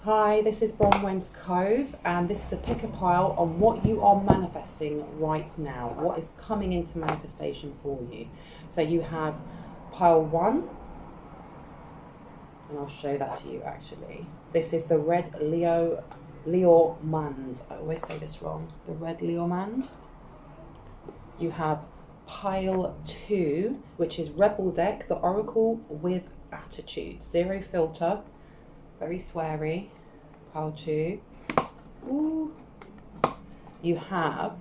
Hi, this is Bronwen's Cove, and this is a pick a pile on what you are manifesting right now. What is coming into manifestation for you? So you have pile 1, and I'll show that to you actually. This is the red Leomand. I always say this wrong. The red Leomand. You have pile 2, which is Rebel Deck, the Oracle with Attitude. Zero filter. Very sweary. Pile 2. Ooh. You have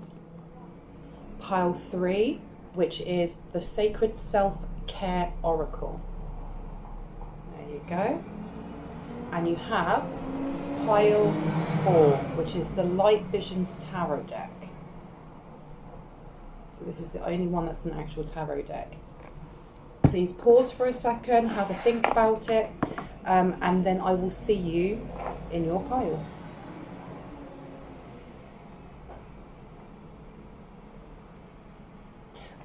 pile 3, which is the Sacred Self-Care Oracle. There you go. And you have pile 4, which is the Light Visions Tarot deck. So this is the only one that's an actual tarot deck. Please pause for a second, have a think about it, and then I will see you in your pile.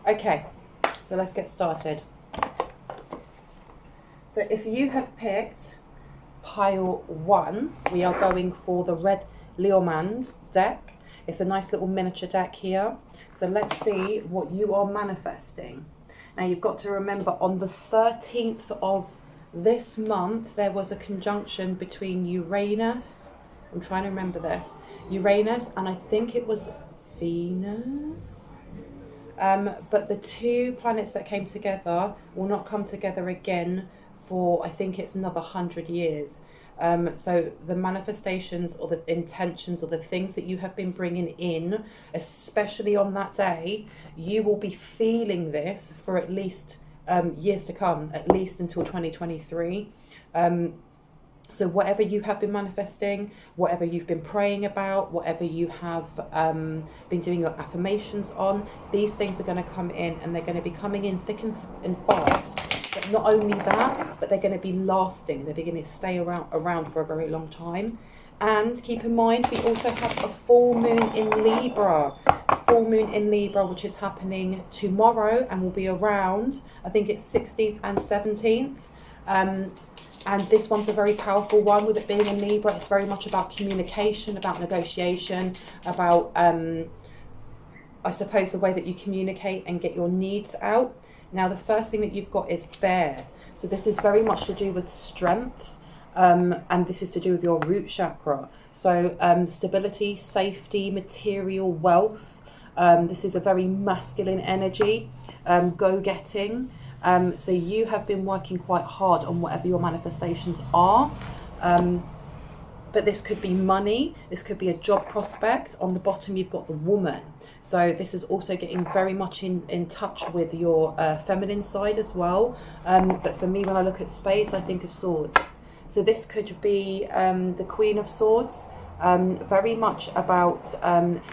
Okay, so let's get started. So if you have picked pile 1, we are going for the red Leomand deck. It's a nice little miniature deck here. So let's see what you are manifesting. Now you've got to remember, on the 13th of this month, there was a conjunction between Uranus, I'm trying to remember this, Uranus, and I think it was Venus. But the two planets that came together will not come together again for, I think it's another 100 years. So the manifestations or the intentions or the things that you have been bringing in, especially on that day, you will be feeling this for at least years to come, at least until 2023. So whatever you have been manifesting, whatever you've been praying about, whatever you have been doing your affirmations on, these things are going to come in, and they're going to be coming in thick and fast. But not only that, but they're going to be lasting. They're going to stay around for a very long time. And keep in mind, we also have a full moon in Libra. Full moon in Libra, which is happening tomorrow and will be around, I think it's 16th and 17th. And this one's a very powerful one. With it being in Libra, it's very much about communication, about negotiation, about, I suppose, the way that you communicate and get your needs out. Now, the first thing that you've got is bear. So this is very much to do with strength, and this is to do with your root chakra. So stability, safety, material, wealth. This is a very masculine energy, go-getting. So you have been working quite hard on whatever your manifestations are. But this could be money, this could be a job prospect. On the bottom, you've got the woman. So this is also getting very much in touch with your feminine side as well. But for me, when I look at spades, I think of swords. So this could be the Queen of Swords, very much about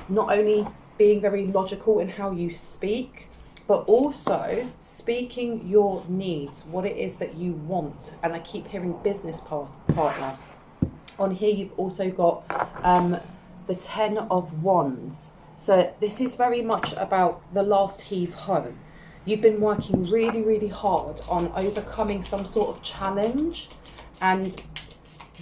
not only being very logical in how you speak, but also speaking your needs, what it is that you want. And I keep hearing business partner. On here, you've also got the 10 of Wands. So this is very much about the last heave-ho. You've been working really, really hard on overcoming some sort of challenge. And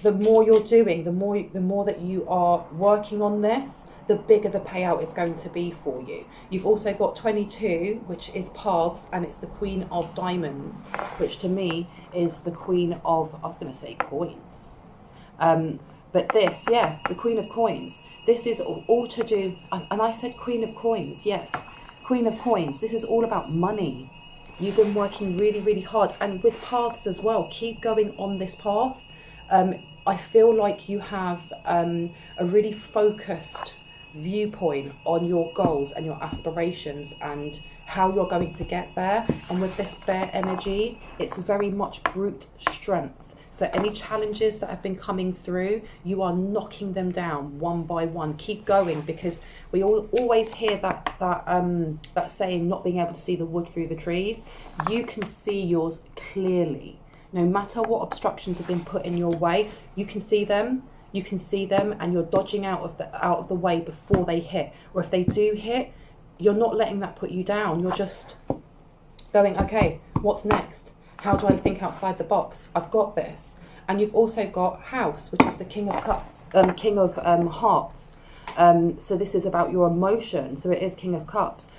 the more you're doing, the more that you are working on this, the bigger the payout is going to be for you. You've also got 22, which is paths, and it's the Queen of Diamonds, which to me is the Queen of, I was going to say coins. But this, yeah, the Queen of Coins. This is all to do, and I said Queen of Coins, yes. Queen of Coins, this is all about money. You've been working really, really hard. And with paths as well, keep going on this path. I feel like you have a really focused viewpoint on your goals and your aspirations and how you're going to get there. And with this bear energy, it's very much brute strength. So any challenges that have been coming through, you are knocking them down one by one. Keep going, because we always hear that saying, not being able to see the wood through the trees. You can see yours clearly. No matter what obstructions have been put in your way, you can see them. You can see them, and you're dodging out of the way before they hit. Or if they do hit, you're not letting that put you down. You're just going, okay, what's next? How do I think outside the box? I've got this. And you've also got House, which is the King of Cups, King of Hearts. So this is about your emotion. So it is King of Cups.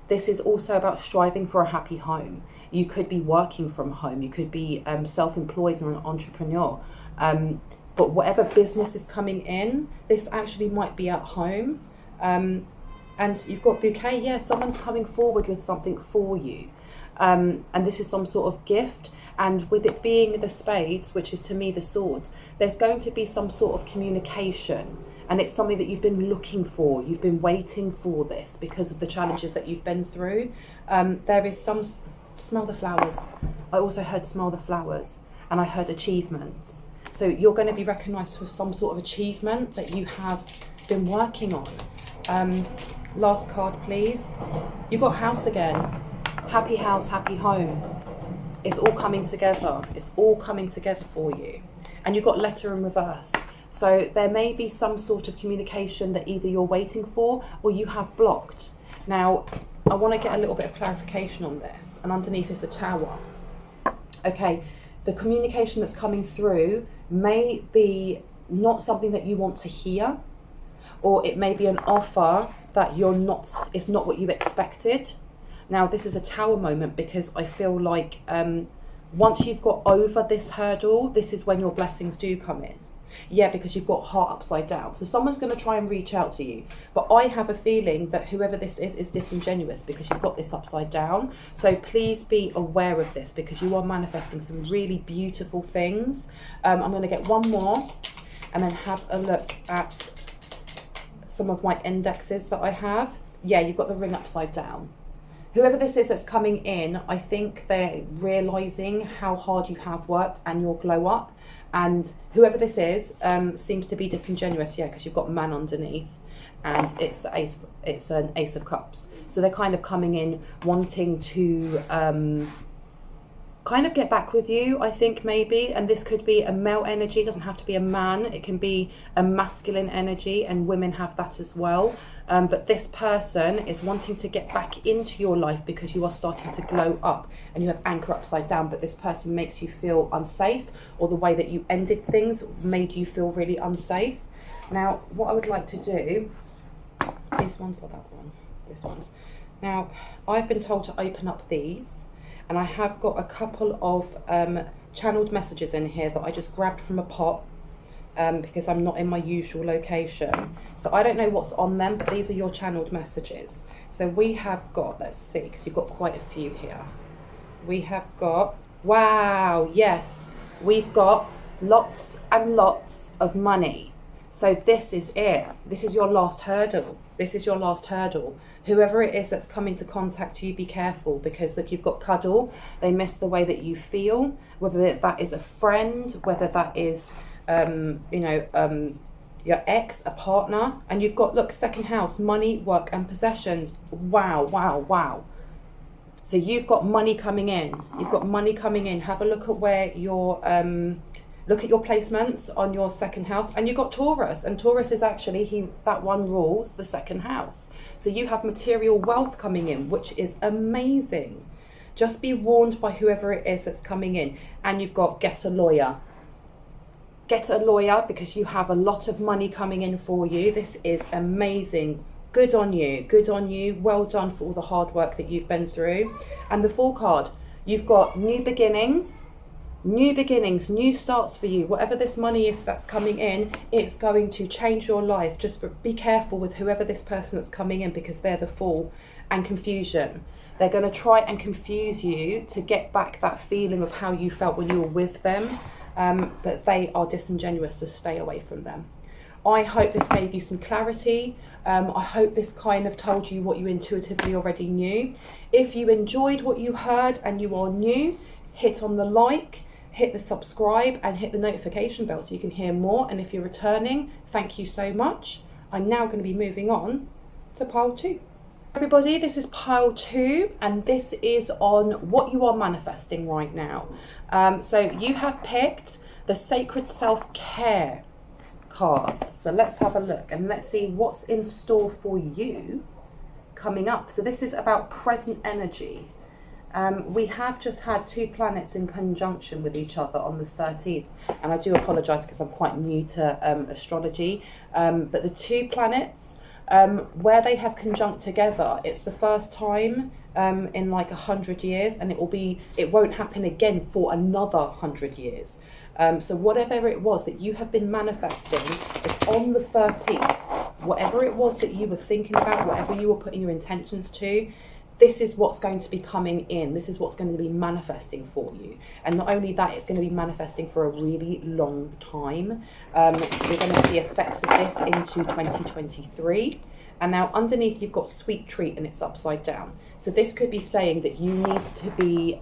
This is also about striving for a happy home. You could be working from home. You could be self-employed or an entrepreneur. But whatever business is coming in, this actually might be at home. And you've got bouquet. Yeah, someone's coming forward with something for you. And this is some sort of gift. And with it being the spades, which is to me the swords, there's going to be some sort of communication. And it's something that you've been looking for. You've been waiting for this because of the challenges that you've been through. There is some, smell the flowers. I also heard smell the flowers, and I heard achievements. So you're going to be recognised for some sort of achievement that you have been working on. Last card, please. You've got House again. Happy house, happy home. It's all coming together. It's all coming together for you. And you've got Letter in reverse. So there may be some sort of communication that either you're waiting for or you have blocked. Now, I want to get a little bit of clarification on this. And underneath is a Tower. Okay, the communication that's coming through may be not something that you want to hear, or it may be an offer that it's not what you expected. Now, this is a Tower moment because I feel like once you've got over this hurdle, this is when your blessings do come in. Yeah, because you've got Heart upside down. So someone's going to try and reach out to you. But I have a feeling that whoever this is disingenuous because you've got this upside down. So please be aware of this because you are manifesting some really beautiful things. I'm going to get one more and then have a look at some of my indexes that I have. Yeah, you've got the Ring upside down. Whoever this is that's coming in, I think they're realising how hard you have worked and your glow up. And whoever this is seems to be disingenuous, yeah, because you've got Man underneath, and it's the Ace. It's an Ace of Cups. So they're kind of coming in wanting to kind of get back with you, I think, maybe. And this could be a male energy. It doesn't have to be a man. It can be a masculine energy, and women have that as well. But this person is wanting to get back into your life because you are starting to glow up and you have Anchor upside down, but this person makes you feel unsafe, or the way that you ended things made you feel really unsafe. Now, what I would like to do, this one's or that one, this one's. Now, I've been told to open up these, and I have got a couple of channeled messages in here that I just grabbed from a pot. Because I'm not in my usual location. So I don't know what's on them, but these are your channeled messages. So we have got, let's see, because you've got quite a few here. We have got, wow, yes, we've got lots and lots of money. So this is it. This is your last hurdle. This is your last hurdle. Whoever it is that's coming to contact you, be careful, because look, you've got Cuddle. They miss the way that you feel, whether that is a friend, whether that is your ex, a partner, and you've got, look, second house, money, work and possessions. Wow, wow, wow. So you've got money coming in. You've got money coming in. Have a look at where your look at your placements on your second house, and you've got Taurus, and Taurus is actually that one rules the second house. So you have material wealth coming in, which is amazing. Just be warned by whoever it is that's coming in. And you've got get a lawyer. Get a lawyer because you have a lot of money coming in for you. This is amazing. Good on you. Good on you. Well done for all the hard work that you've been through. And the Fool card, you've got new beginnings, new starts for you. Whatever this money is that's coming in, it's going to change your life. Just be careful with whoever this person that's coming in because they're the Fool. And confusion. They're going to try and confuse you to get back that feeling of how you felt when you were with them. But they are disingenuous, so stay away from them. I hope this gave you some clarity. I hope this kind of told you what you intuitively already knew. If you enjoyed what you heard and you are new, hit on the like, hit the subscribe and hit the notification bell so you can hear more. And if you're returning, thank you so much. I'm now going to be moving on to pile 2. Everybody, this is pile 2, and this is on what you are manifesting right now. So you have picked the Sacred Self-Care cards. So let's have a look and let's see what's in store for you coming up. So this is about present energy. We have just had 2 planets in conjunction with each other on the 13th, and I do apologise because I'm quite new to astrology, but the 2 planets, where they have conjunct together, it's the first time in like 100 years, and it won't happen again for another 100 years. So whatever it was that you have been manifesting, it's on the 13th. Whatever it was that you were thinking about, whatever you were putting your intentions to, this is what's going to be coming in. This is what's going to be manifesting for you. And not only that, it's going to be manifesting for a really long time. We're going to see effects of this into 2023. And now underneath you've got sweet treat and it's upside down. So this could be saying that you need to be,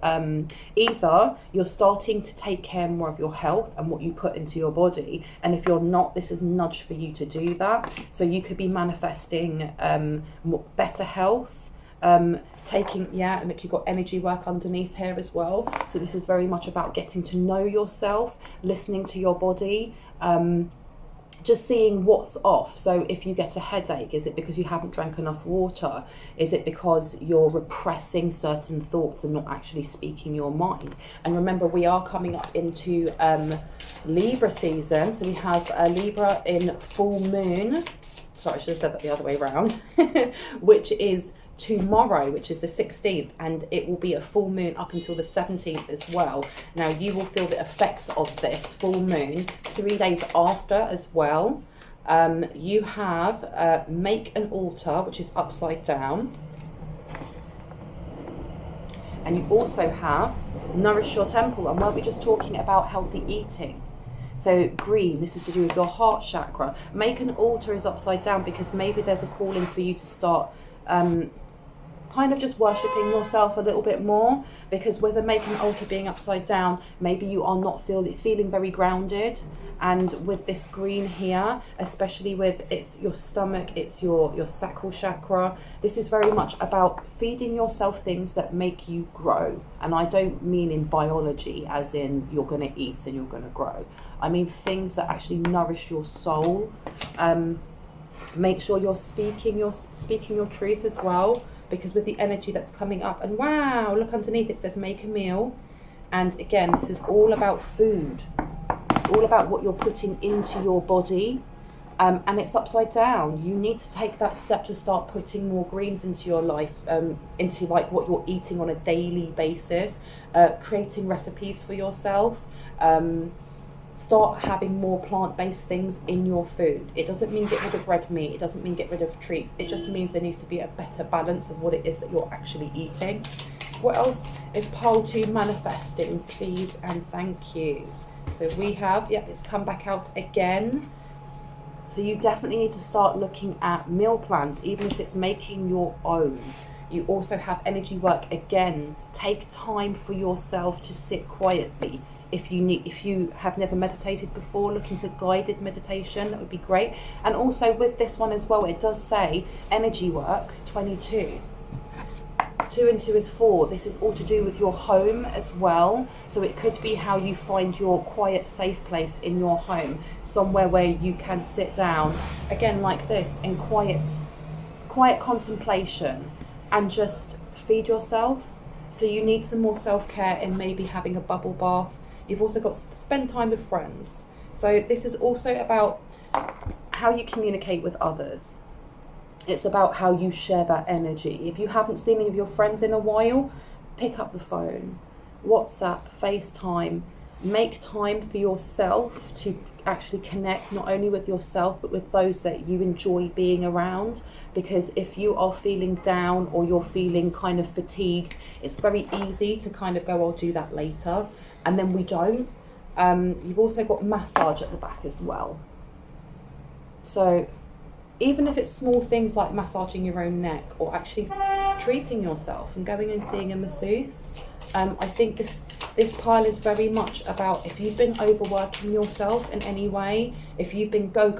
either you're starting to take care more of your health and what you put into your body. And if you're not, this is a nudge for you to do that. So you could be manifesting better health. And look, you've got energy work underneath here as well. So this is very much about getting to know yourself, listening to your body, just seeing what's off. So if you get a headache, is it because you haven't drank enough water? Is it because you're repressing certain thoughts and not actually speaking your mind? And remember, we are coming up into Libra season. So we have Libra in full moon. Sorry, I should have said that the other way around, which is tomorrow, which is the 16th, and it will be a full moon up until the 17th as well. Now you will feel the effects of this full moon 3 days after as well. You have make an altar, which is upside down, and you also have nourish your temple. And weren't we just talking about healthy eating? So green, this is to do with your heart chakra. Make an altar is upside down because maybe there's a calling for you to start kind of just worshipping yourself a little bit more, because with a make an altar being upside down, maybe you are not feeling very grounded. And with this green here, especially with it's your stomach, it's your sacral chakra, this is very much about feeding yourself things that make you grow. And I don't mean in biology as in you're going to eat and you're going to grow. I mean things that actually nourish your soul. Make sure you're speaking your truth as well, because with the energy that's coming up, and wow, look underneath, it says make a meal. And again, this is all about food. It's all about what you're putting into your body, and it's upside down. You need to take that step to start putting more greens into your life, into like what you're eating on a daily basis, creating recipes for yourself. Start having more plant-based things in your food. It doesn't mean get rid of red meat. It doesn't mean get rid of treats. It just means there needs to be a better balance of what it is that you're actually eating. What else is pile 2 manifesting, please and thank you? So we have, it's come back out again. So you definitely need to start looking at meal plans, even if it's making your own. You also have energy work again. Take time for yourself to sit quietly. If you have never meditated before, look into guided meditation, that would be great. And also with this one as well, it does say energy work 22. 2 and 2 is 4. This is all to do with your home as well. So it could be how you find your quiet, safe place in your home, somewhere where you can sit down, again like this, in quiet contemplation, and just feed yourself. So you need some more self-care in maybe having a bubble bath. You've also got to spend time with friends. So this is also about how you communicate with others. It's about how you share that energy. If you haven't seen any of your friends in a while, pick up the phone, WhatsApp, FaceTime, make time for yourself to actually connect not only with yourself but with those that you enjoy being around. Because if you are feeling down or you're feeling kind of fatigued, it's very easy to kind of go, I'll do that later, and then we don't. You've also got massage at the back as well. So even if it's small things like massaging your own neck or actually treating yourself and going and seeing a masseuse, I think this pile is very much about if you've been overworking yourself in any way, if you've been going,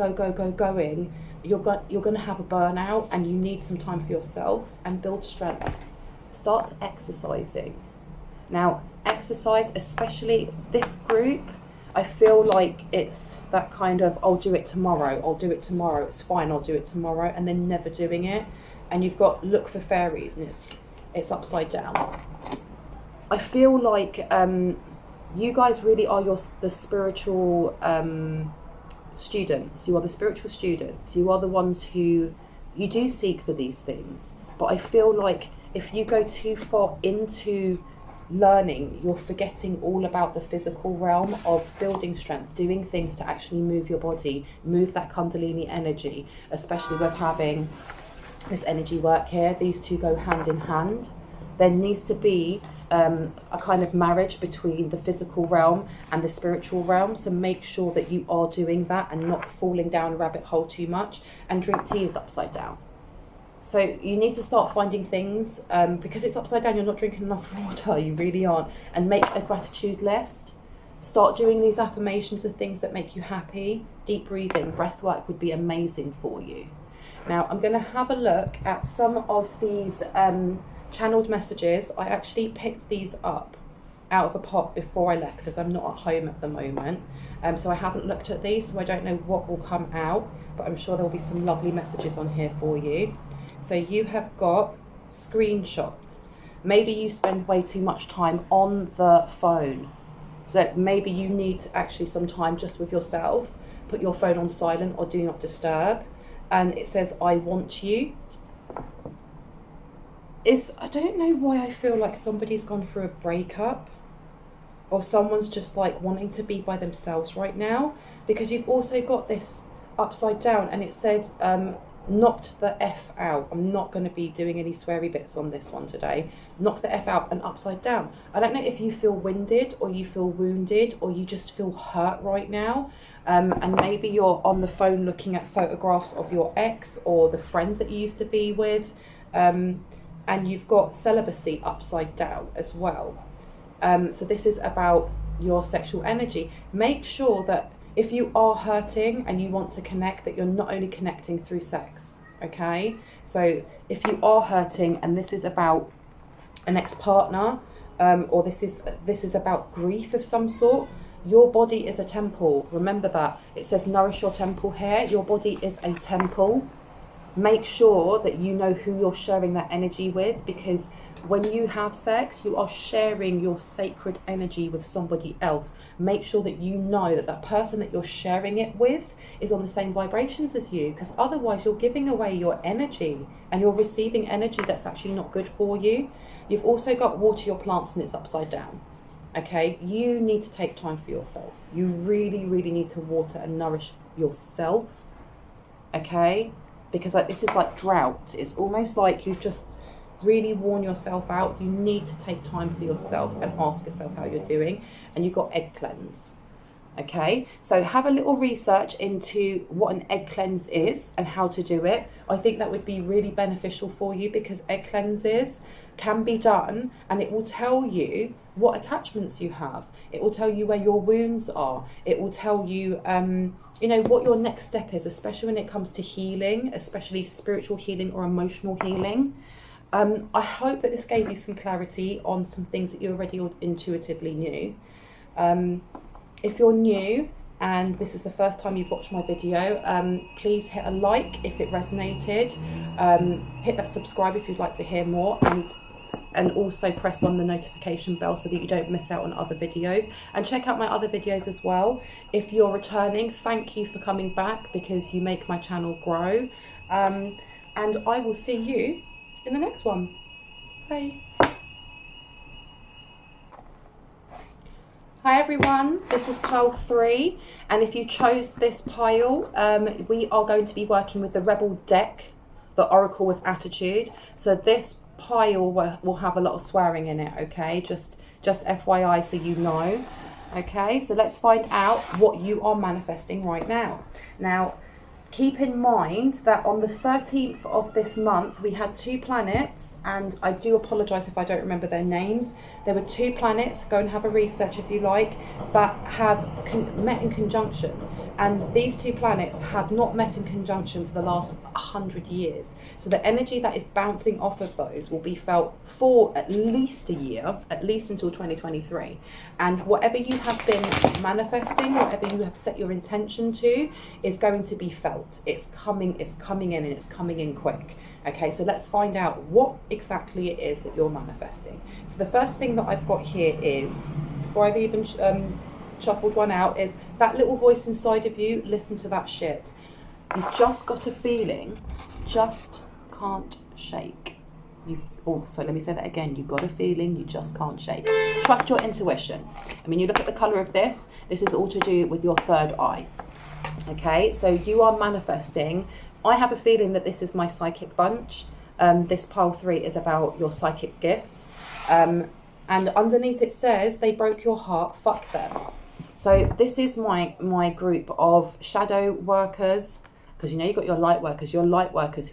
you're going to have a burnout, and you need some time for yourself and build strength. Start exercising. Now, exercise, especially this group, I feel like it's that kind of, I'll do it tomorrow, it's fine, I'll do it tomorrow, and then never doing it. And you've got look for fairies, and it's upside down. I feel like you guys really are the spiritual students. You are the spiritual students. You are the ones who, you do seek for these things. But I feel like if you go too far into learning, you're forgetting all about the physical realm of building strength, doing things to actually move your body, move that Kundalini energy, especially with having this energy work here. These two go hand in hand. There needs to be a kind of marriage between the physical realm and the spiritual realm. So make sure that you are doing that and not falling down a rabbit hole too much. And drink tea is upside down. So you need to start finding things, because it's upside down, you're not drinking enough water, you really aren't. And make a gratitude list. Start doing these affirmations of things that make you happy. Deep breathing, breath work would be amazing for you. Now I'm going to have a look at some of these channeled messages. I actually picked these up out of a pot before I left because I'm not at home at the moment. So I haven't looked at these, so I don't know what will come out, but I'm sure there will be some lovely messages on here for you. So you have got screenshots. Maybe you spend way too much time on the phone. So maybe you need actually some time just with yourself. Put your phone on silent or do not disturb. And it says, I want you. I don't know why I feel like somebody's gone through a breakup, or someone's just like wanting to be by themselves right now, because you've also got this upside down and it says, knocked the F out. I'm not going to be doing any sweary bits on this one today. Knock the F out and upside down. I don't know if you feel winded or you feel wounded or you just feel hurt right now. And maybe you're on the phone looking at photographs of your ex or the friend that you used to be with. And you've got celibacy upside down as well. So this is about your sexual energy. Make sure that if you are hurting and you want to connect, that you're not only connecting through sex, okay? So if you are hurting and this is about an ex-partner, or this is about grief of some sort, your body is a temple. Remember that. It says nourish your temple here. Your body is a temple. Make sure that you know who you're sharing that energy with, because when you have sex, you are sharing your sacred energy with somebody else. Make sure that you know that that person that you're sharing it with is on the same vibrations as you, because otherwise you're giving away your energy and you're receiving energy that's actually not good for you. You've also got water your plants and it's upside down. Okay, you need to take time for yourself. You really, really need to water and nourish yourself. Okay, because this is like drought. It's almost like you've just really worn yourself out. You need to take time for yourself and ask yourself how you're doing. And you've got egg cleanse. Okay, so have a little research into what an egg cleanse is and how to do it. I think that would be really beneficial for you, because egg cleanses can be done and it will tell you what attachments you have. It will tell you where your wounds are. It will tell you, you know, what your next step is, especially when it comes to healing, especially spiritual healing or emotional healing. I hope that this gave you some clarity on some things that you already intuitively knew. If you're new and this is the first time you've watched my video, please hit a like if it resonated. Hit that subscribe if you'd like to hear more, and also press on the notification bell so that you don't miss out on other videos. And check out my other videos as well. If you're returning, thank you for coming back, because you make my channel grow. And I will see you in the next one. Bye. Hi everyone, this is pile 3, and if you chose this pile, we are going to be working with the Rebel deck, the Oracle with Attitude. So this pile will have a lot of swearing in it, okay? Just FYI, so you know. Okay, so let's find out what you are manifesting right now. Now, keep in mind that on the 13th of this month, we had 2 planets, and I do apologise if I don't remember their names. There were 2 planets, go and have a research if you like, that have met in conjunction. And these two planets have not met in conjunction for the last 100 years. So the energy that is bouncing off of those will be felt for at least a year, at least until 2023. And whatever you have been manifesting, whatever you have set your intention to, is going to be felt. It's coming in, and it's coming in quick. Okay, so let's find out what exactly it is that you're manifesting. So the first thing that I've got here is, before I've even shuffled one out, is that little voice inside of you. Listen to that shit. You've just got a feeling, just can't shake. So let me say that again. You've got a feeling, you just can't shake. Trust your intuition. I mean, you look at the colour of this. This is all to do with your third eye. Okay, so you are manifesting. I have a feeling that this is my psychic bunch. This pile 3 is about your psychic gifts. And underneath it says, they broke your heart, fuck them. So this is my group of shadow workers, because you know you've got your light workers who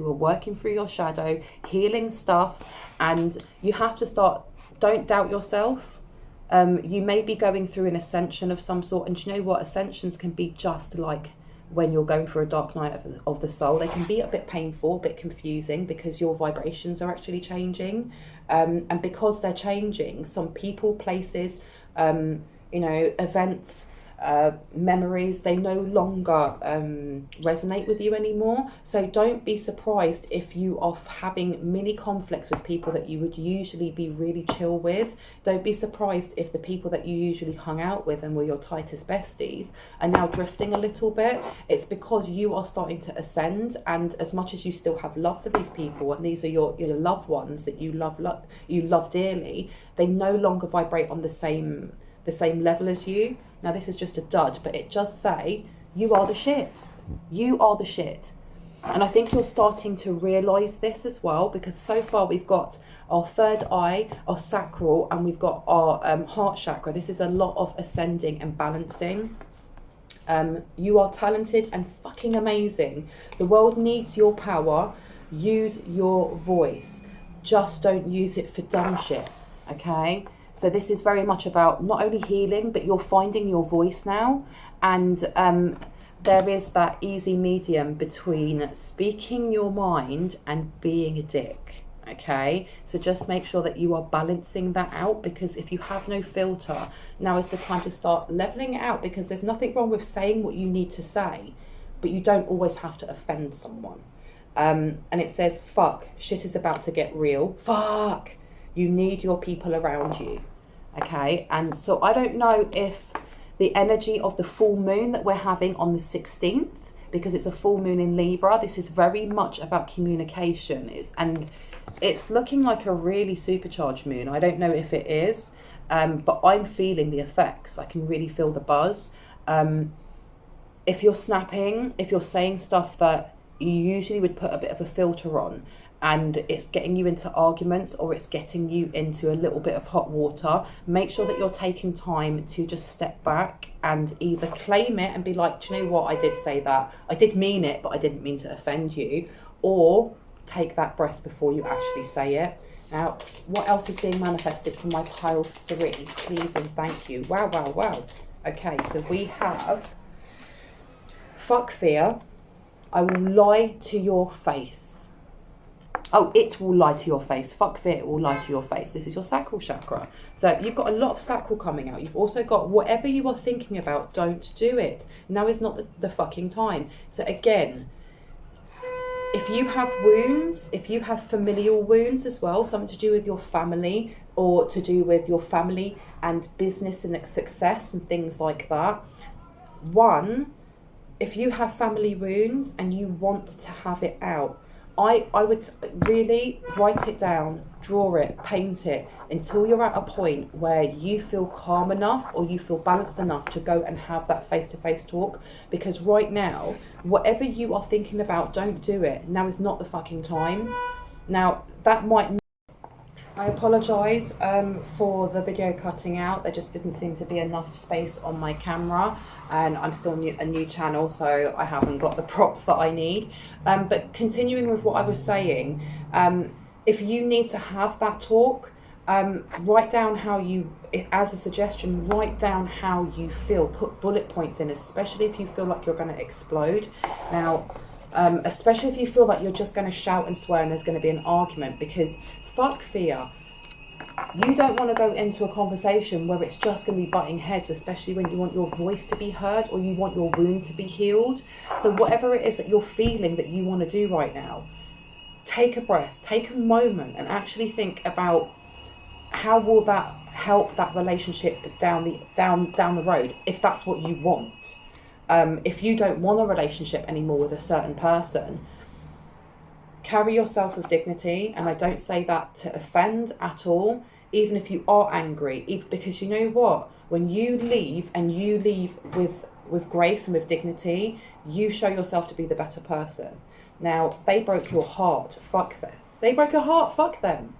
are working through your shadow, healing stuff, and you have to start, don't doubt yourself. You may be going through an ascension of some sort, and you know what, ascensions can be just like when you're going through a dark night of the soul. They can be a bit painful, a bit confusing, because your vibrations are actually changing. And because they're changing, some people, places, events, memories, they no longer resonate with you anymore. So don't be surprised if you are having mini conflicts with people that you would usually be really chill with. Don't be surprised if the people that you usually hung out with and were your tightest besties are now drifting a little bit. It's because you are starting to ascend, and as much as you still have love for these people, and these are your loved ones that you love dearly, they no longer vibrate on the same level as you. Now this is just a dud, but it does say you are the shit. You are the shit. And I think you're starting to realise this as well, because so far we've got our third eye, our sacral, and we've got our heart chakra. This is a lot of ascending and balancing. You are talented and fucking amazing. The world needs your power. Use your voice. Just don't use it for dumb shit, okay? So this is very much about not only healing, but you're finding your voice now. And there is that easy medium between speaking your mind and being a dick, okay? So just make sure that you are balancing that out, because if you have no filter, now is the time to start leveling it out, because there's nothing wrong with saying what you need to say, but you don't always have to offend someone. And it says, fuck, shit is about to get real. Fuck. You need your people around you, okay? And so I don't know if the energy of the full moon that we're having on the 16th, because it's a full moon in Libra, this is very much about communication. It's looking like a really supercharged moon. I don't know if it is, but I'm feeling the effects. I can really feel the buzz. If you're snapping, if you're saying stuff that you usually would put a bit of a filter on, and it's getting you into arguments, or it's getting you into a little bit of hot water, make sure that you're taking time to just step back and either claim it and be like, do you know what, I did say that, I did mean it, but I didn't mean to offend you, or take that breath before you actually say it. Now, what else is being manifested from my pile 3? Please and thank you. Wow. Okay, so we have, fuck fear, I will lie to your face. Oh, it will lie to your face. Fuck fear, it will lie to your face. This is your sacral chakra. So you've got a lot of sacral coming out. You've also got whatever you are thinking about, don't do it. Now is not the fucking time. So again, if you have wounds, if you have familial wounds as well, something to do with your family, or to do with your family and business and success and things like that. One, if you have family wounds and you want to have it out, I would really write it down, draw it, paint it, until you're at a point where you feel calm enough or you feel balanced enough to go and have that face-to-face talk. Because right now, whatever you are thinking about, don't do it. Now is not the fucking time. Now, that might... I apologise for the video cutting out. There just didn't seem to be enough space on my camera, and I'm still a new channel, so I haven't got the props that I need. But continuing with what I was saying, if you need to have that talk, Write down how you, as a suggestion, write down how you feel. Put bullet points in, especially if you feel like you're going to explode. Now, especially if you feel like you're just going to shout and swear and there's going to be an argument, because fuck fear. You don't want to go into a conversation where it's just going to be butting heads, especially when you want your voice to be heard or you want your wound to be healed. So whatever it is that you're feeling that you want to do right now, take a breath, take a moment and actually think about how will that help that relationship down the road, if that's what you want. If you don't want a relationship anymore with a certain person, carry yourself with dignity. And I don't say that to offend at all, even if you are angry, because you know what, when you leave and you leave with grace and with dignity, you show yourself to be the better person. Now, they broke your heart, fuck them. They broke your heart, fuck them.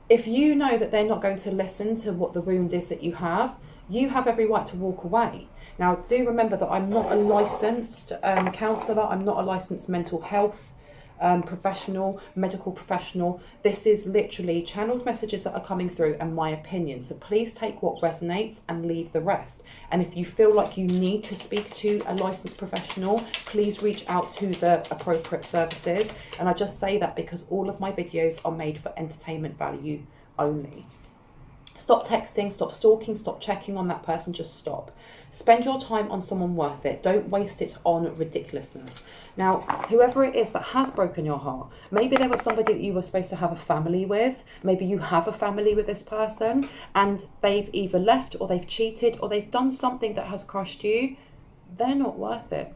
If you know that they're not going to listen to what the wound is that you have every right to walk away. Now, do remember that I'm not a licensed counsellor. I'm not a licensed mental health professional, medical professional. This is literally channeled messages that are coming through and my opinion. So please take what resonates and leave the rest. And if you feel like you need to speak to a licensed professional, please reach out to the appropriate services. And I just say that because all of my videos are made for entertainment value only. Stop texting, stop stalking, stop checking on that person, just stop. Spend your time on someone worth it. Don't waste it on ridiculousness. Now, whoever it is that has broken your heart, maybe there was somebody that you were supposed to have a family with. Maybe you have a family with this person and they've either left or they've cheated or they've done something that has crushed you. They're not worth it.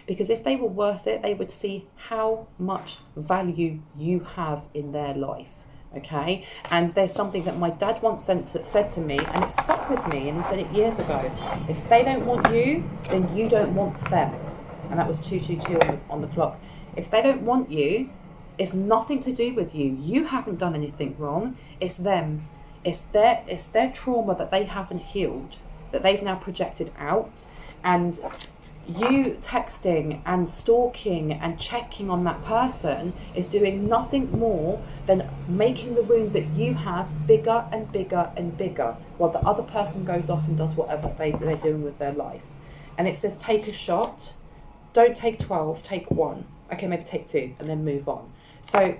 Because if they were worth it, they would see how much value you have in their life. Okay, and there's something that my dad once said to me, and it stuck with me, and he said it years ago. If they don't want you, then you don't want them. And that was 222 on the clock. If they don't want you, it's nothing to do with you. You haven't done anything wrong. It's them. It's their trauma that they haven't healed, that they've now projected out. And you texting and stalking and checking on that person is doing nothing more than making the wound that you have bigger and bigger and bigger, while the other person goes off and does whatever they're doing with their life. And it says take a shot. Don't take 12, take 1. Okay, maybe take 2 and then move on. So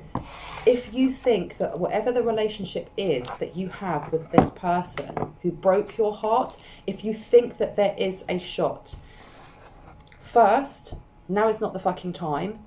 if you think that whatever the relationship is that you have with this person who broke your heart, if you think that there is a shot, first, now is not the fucking time.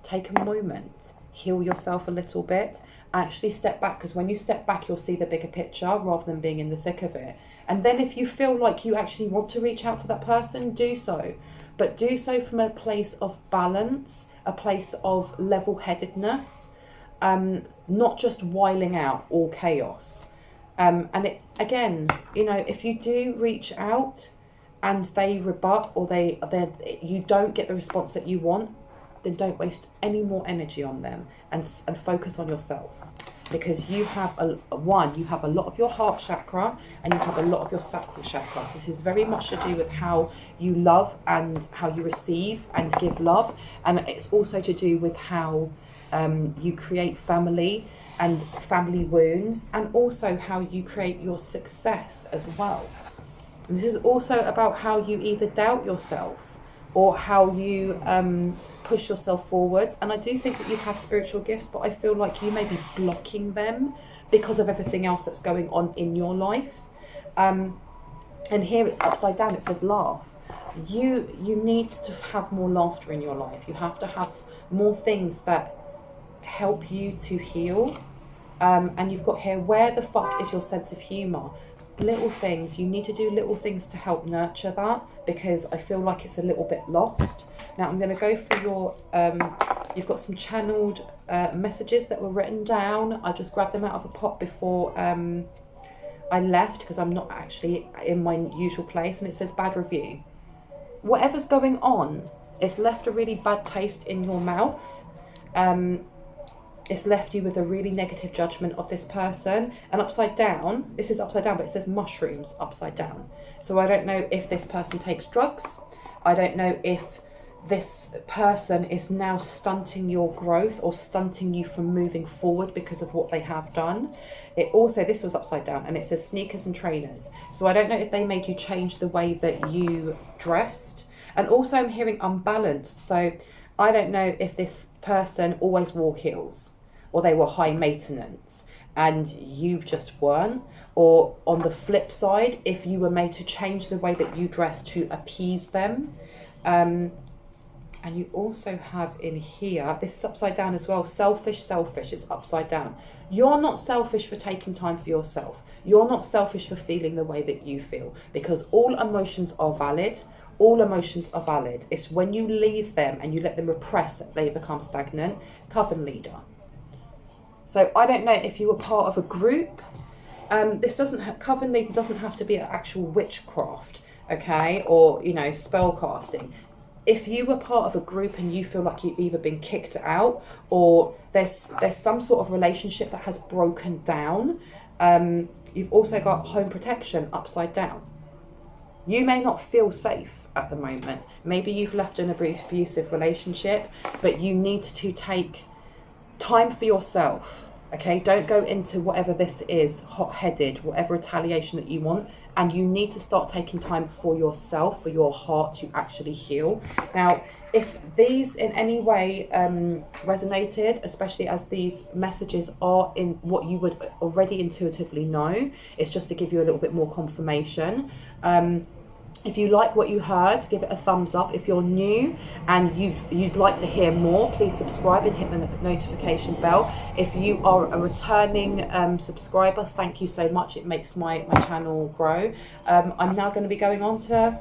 Take a moment, heal yourself a little bit, actually step back, because when you step back, you'll see the bigger picture rather than being in the thick of it. And then if you feel like you actually want to reach out for that person, do so. But do so from a place of balance, a place of level-headedness, not just wiling out all chaos. And it, again, you know, if you do reach out and they rebut or you don't get the response that you want, then don't waste any more energy on them and focus on yourself. Because you have you have a lot of your heart chakra and you have a lot of your sacral chakra. So this is very much to do with how you love and how you receive and give love. And it's also to do with how you create family and family wounds, and also how you create your success as well. And this is also about how you either doubt yourself or how you push yourself forwards. And I do think that you have spiritual gifts, but I feel like you may be blocking them because of everything else that's going on in your life. And here it's upside down, it says laugh. You need to have more laughter in your life. You have to have more things that help you to heal. And you've got here, where the fuck is your sense of humour? Little things, you need to do little things to help nurture that, because I feel like it's a little bit lost. Now I'm going to go for your, you've got some channeled messages that were written down. I just grabbed them out of a pot before I left, because I'm not actually in my usual place, and it says bad review. Whatever's going on, it's left a really bad taste in your mouth. It's left you with a really negative judgment of this person. And upside down, this is upside down, but it says mushrooms upside down. So I don't know if this person takes drugs. I don't know if this person is now stunting your growth or stunting you from moving forward because of what they have done. It also, this was upside down, and it says sneakers and trainers. So I don't know if they made you change the way that you dressed. And also I'm hearing unbalanced. So I don't know if this person always wore heels or they were high maintenance and you just weren't. Or on the flip side, if you were made to change the way that you dress to appease them. And you also have in here, this is upside down as well, selfish, it's upside down. You're not selfish for taking time for yourself. You're not selfish for feeling the way that you feel, because all emotions are valid. All emotions are valid. It's when you leave them and you let them repress that they become stagnant. Coven leader. So I don't know if you were part of a group. This doesn't have, coven leader doesn't have to be an actual witchcraft, okay, or spell casting. If you were part of a group and you feel like you've either been kicked out or there's some sort of relationship that has broken down, you've also got home protection upside down. You may not feel safe at the moment. Maybe you've left an abusive relationship, but you need to take time for yourself, okay? Don't go into whatever this is, hot-headed, whatever retaliation that you want. And you need to start taking time for yourself, for your heart to actually heal. Now, if these in any way resonated, especially as these messages are in what you would already intuitively know, it's just to give you a little bit more confirmation. If you like what you heard, give it a thumbs up. If you're new and you'd like to hear more, please subscribe and hit the notification bell. If you are a returning subscriber, thank you so much. It makes my channel grow. I'm now going to be going on to...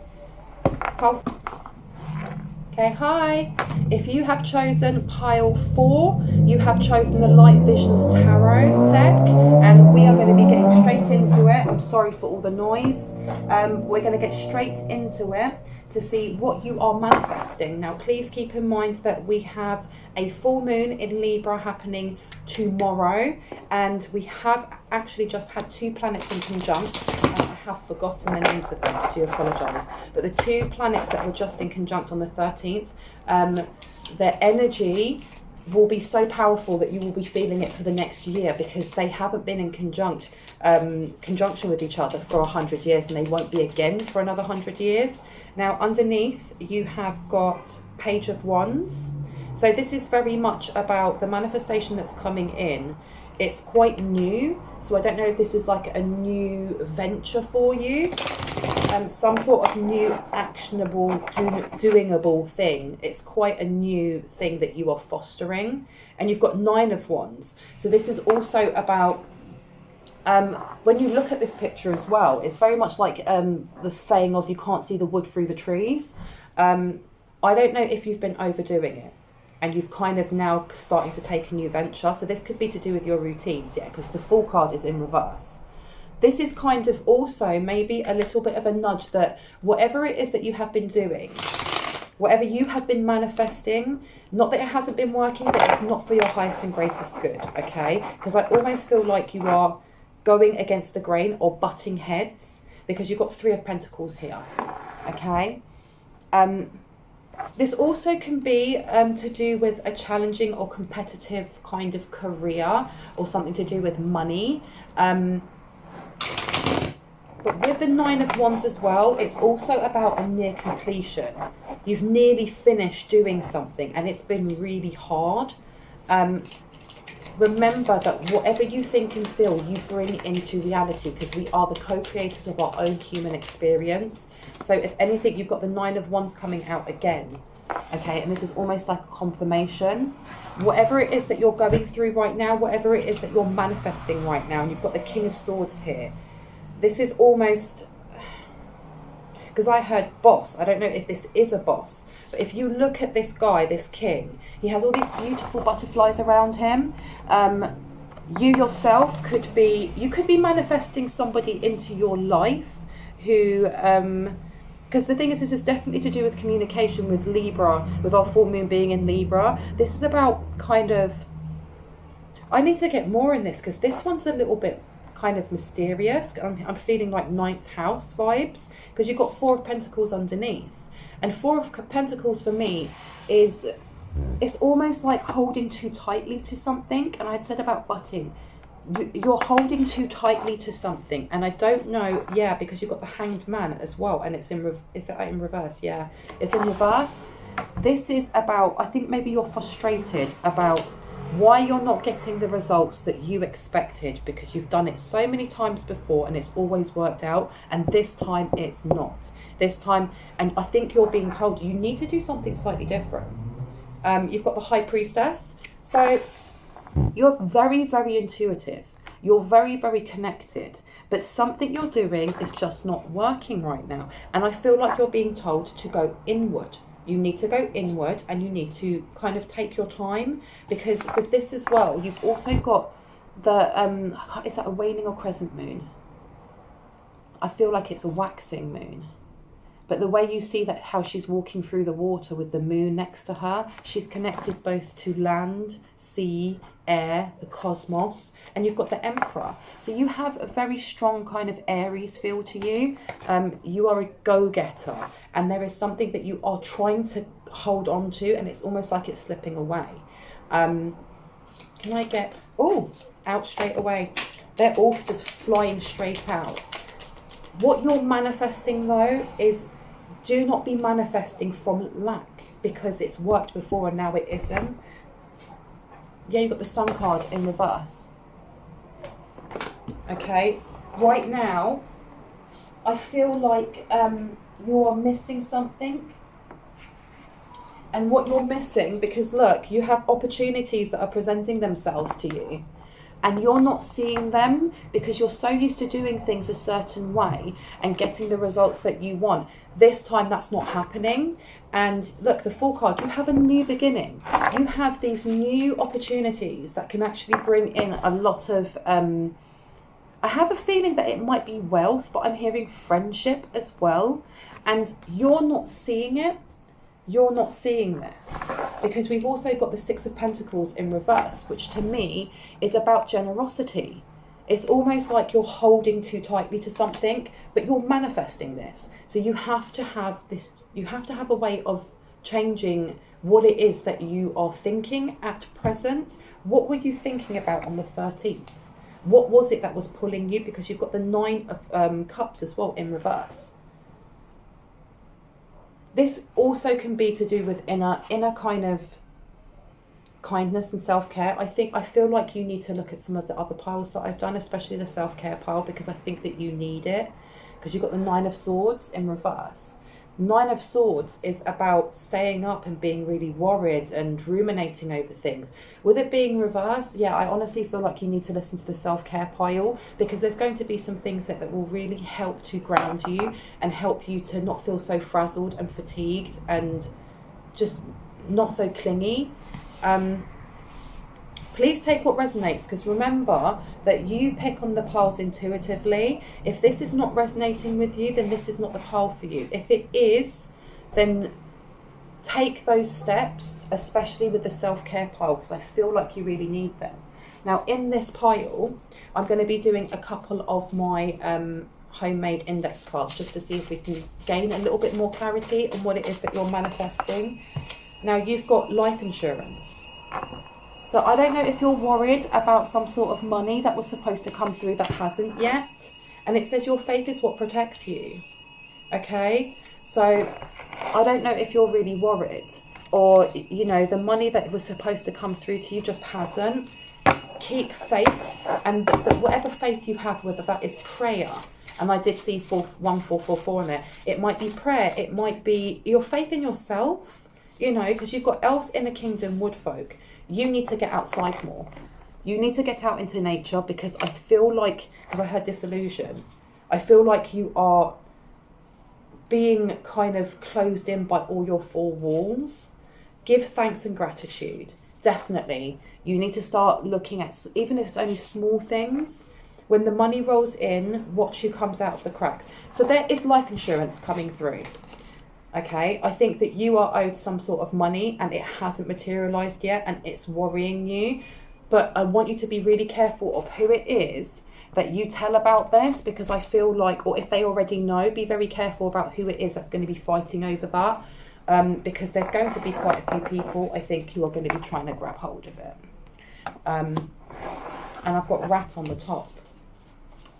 Okay, hi. If you have chosen pile 4, you have chosen the Light Visions Tarot deck, and we are going to be getting straight into it. I'm sorry for all the noise. We're going to get straight into it to see what you are manifesting. Now, please keep in mind that we have a full moon in Libra happening tomorrow, and we have actually just had 2 planets in conjunct. I have forgotten the names of them, I do apologise, but the 2 planets that were just in conjunct on the 13th, their energy will be so powerful that you will be feeling it for the next year, because they haven't been in conjunction with each other for 100 years, and they won't be again for another 100 years. Now, underneath you have got Page of Wands. So this is very much about the manifestation that's coming in. It's quite new, so I don't know if this is like a new venture for you, some sort of new actionable, doingable thing. It's quite a new thing that you are fostering, and you've got 9 of Wands. So this is also about, when you look at this picture as well, it's very much like the saying of you can't see the wood through the trees. I don't know if you've been overdoing it, and you've kind of now starting to take a new venture. So this could be to do with your routines, yeah, because the Fool card is in reverse. This is kind of also maybe a little bit of a nudge that whatever it is that you have been doing, whatever you have been manifesting, not that it hasn't been working, but it's not for your highest and greatest good, okay? Because I almost feel like you are going against the grain or butting heads, because you've got 3 of Pentacles here, okay? This also can be to do with a challenging or competitive kind of career, or something to do with money. But with the 9 of Wands as well, it's also about a near completion. You've nearly finished doing something and it's been really hard. Remember that whatever you think and feel, you bring into reality, because we are the co-creators of our own human experience. So if anything, you've got the 9 of Wands coming out again. Okay, and this is almost like a confirmation. Whatever it is that you're going through right now, whatever it is that you're manifesting right now, and you've got the King of Swords here. This is almost, because I heard boss. I don't know if this is a boss, but if you look at this guy, this king, he has all these beautiful butterflies around him. You yourself could be manifesting somebody into your life who, because the thing is, this is definitely to do with communication with Libra, with our full moon being in Libra. This is about kind of, I need to get more in this, because this one's a little bit kind of mysterious. I'm feeling like 9th house vibes, because you've got 4 of Pentacles underneath. And Four of Pentacles for me is, it's almost like holding too tightly to something. And I'd said about butting, you're holding too tightly to something. And I don't know, yeah, because you've got the Hanged Man as well. And it's in, is that in reverse? Yeah, it's in reverse. This is about, I think maybe you're frustrated about why you're not getting the results that you expected, because you've done it so many times before and it's always worked out, and this time it's not. This time, and I think you're being told you need to do something slightly different. You've got the High Priestess. So you're very, very intuitive. You're very, very connected. But something you're doing is just not working right now. And I feel like you're being told to go inward. You need to go inward and you need to kind of take your time, because with this as well, you've also got the, is that a waning or crescent moon? I feel like it's a waxing moon. But the way you see that, how she's walking through the water with the moon next to her, she's connected both to land, sea, air, the cosmos, and you've got the Emperor. So you have a very strong kind of Aries feel to you. You are a go-getter, and there is something that you are trying to hold on to, and it's almost like it's slipping away. Can I get, oh, out straight away. They're all just flying straight out. What you're manifesting though is, do not be manifesting from lack, because it's worked before and now it isn't. Yeah, you've got the Sun card in reverse. Okay, right now, I feel like you're missing something. And what you're missing, because look, you have opportunities that are presenting themselves to you, and you're not seeing them because you're so used to doing things a certain way and getting the results that you want. This time that's not happening. And look, the Fool card, you have a new beginning. You have these new opportunities that can actually bring in a lot of, I have a feeling that it might be wealth, but I'm hearing friendship as well. And you're not seeing it. You're not seeing this, because we've also got the Six of Pentacles in reverse, which to me is about generosity. It's almost like you're holding too tightly to something, but you're manifesting this. So you have to have this, you have to have a way of changing what it is that you are thinking at present. What were you thinking about on the 13th? What was it that was pulling you? Because you've got the Nine of Cups as well in reverse. This also can be to do with inner kind of kindness and self-care. I feel like you need to look at some of the other piles that I've done, especially the self-care pile, because I think that you need it, because you've got the Nine of Swords in reverse. Nine of Swords is about staying up and being really worried and ruminating over things. With it being reversed, yeah, I honestly feel like you need to listen to the self-care pile, because there's going to be some things that will really help to ground you and help you to not feel so frazzled and fatigued and just not so clingy. Please take what resonates, because remember that you pick on the piles intuitively. If this is not resonating with you, then this is not the pile for you. If it is, then take those steps, especially with the self-care pile, because I feel like you really need them. Now, in this pile, I'm going to be doing a couple of my homemade index cards, just to see if we can gain a little bit more clarity on what it is that you're manifesting. Now, you've got life insurance. So I don't know if you're worried about some sort of money that was supposed to come through that hasn't yet. And it says your faith is what protects you. Okay? So I don't know if you're really worried, or, you know, the money that was supposed to come through to you just hasn't. Keep faith, and whatever faith you have, whether that is prayer, and I did see 1444 in there. It might be prayer. It might be your faith in yourself, you know, because you've got elves, inner kingdom, woodfolk. You need to get outside more. You need to get out into nature, because I feel like, because I heard disillusion, I feel like you are being kind of closed in by all your four walls. Give thanks and gratitude. Definitely. You need to start looking at, even if it's only small things. When the money rolls in, watch who comes out of the cracks. So there is life insurance coming through. Okay, I think that you are owed some sort of money and it hasn't materialised yet, and it's worrying you. But I want you to be really careful of who it is, that you tell about this, because I feel like, or if they already know, be very careful about who it is that's going to be fighting over that, because there's going to be quite a few people, I think, who are going to be trying to grab hold of it. And I've got rat on the top.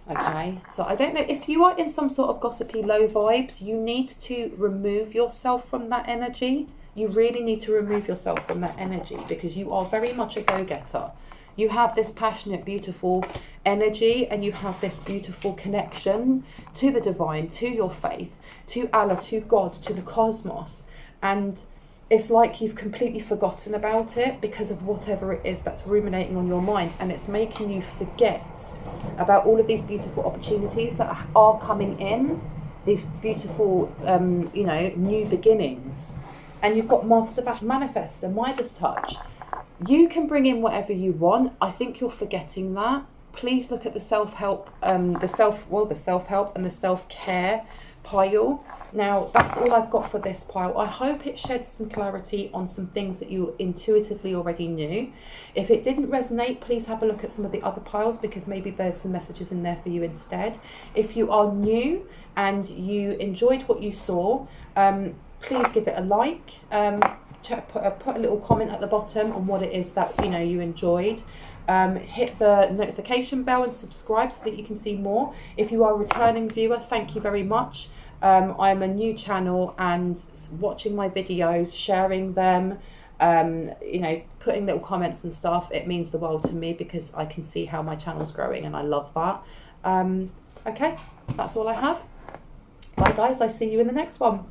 Okay, so I don't know, if you are in some sort of gossipy low vibes, you need to remove yourself from that energy. You really need to remove yourself from that energy, because you are very much a go-getter. You have this passionate, beautiful energy, and you have this beautiful connection to the divine, to your faith, to Allah, to God, to the cosmos. And it's like you've completely forgotten about it because of whatever it is that's ruminating on your mind, and it's making you forget about all of these beautiful opportunities that are coming in, these beautiful, new beginnings. And you've got Master Bath Manifest and Midas Touch. You can bring in whatever you want. I think you're forgetting that. Please look at the self-help, the self-help and the self-care pile. Now, that's all I've got for this pile. I hope it sheds some clarity on some things that you intuitively already knew. If it didn't resonate, please have a look at some of the other piles, because maybe there's some messages in there for you instead. If you are new and you enjoyed what you saw, please give it a like. Put a little comment at the bottom on what it is that you enjoyed. Hit the notification bell and subscribe so that you can see more. If you are a returning viewer, thank you very much. I'm a new channel, and watching my videos, sharing them, putting little comments and stuff, it means the world to me, because I can see how my channel's growing, and I love that. Okay, that's all I have. Bye guys, I see you in the next one.